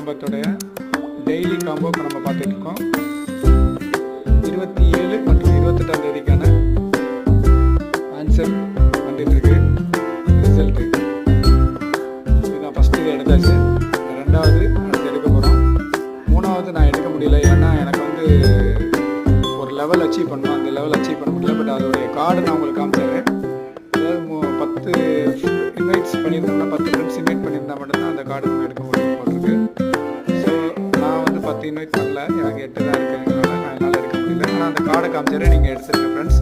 குடும்பத்துடைய daily combo இப்போ நம்ம பார்த்துட்டு இருக்கோம். 27 மற்றும் 28ஆம் தேதிக்கான ஆன்சர் வந்துட்டுருக்கு. ரிசல்ட்டு இதுதான். ஃபஸ்ட்டு இது எடுத்தாச்சு. ரெண்டாவது அடுத்து எடுக்க போகிறோம். மூணாவது நான் எடுக்க முடியல, ஏன்னா எனக்கு வந்து ஒரு லெவல் அச்சீவ் பண்ணணும். அந்த லெவல் அச்சீவ் பண்ண முடியல. பட் அதோடைய கார்டு நான் உங்களுக்கு காமிச்சிடுறேன். அதாவது 10 இன்வைட்ஸ் பண்ணியிருந்தோம்னா, 10 ஃப்ரெண்ட்ஸ் இன்வைட் பண்ணியிருந்தால் மட்டும்தான் அந்த கார்டு நம்ம எடுக்க முடியும் போட்டிருக்கு. ஸோ நான் வந்து 10 இன்வைட் பண்ணல, எனக்கு 8 தான் இருக்குதுனால நான் என்னால் எடுக்க முடியல. ஆனால் அந்த கார்டை காமிச்சிடுறேன், நீங்கள் எடுத்துருங்க ஃப்ரெண்ட்ஸ்.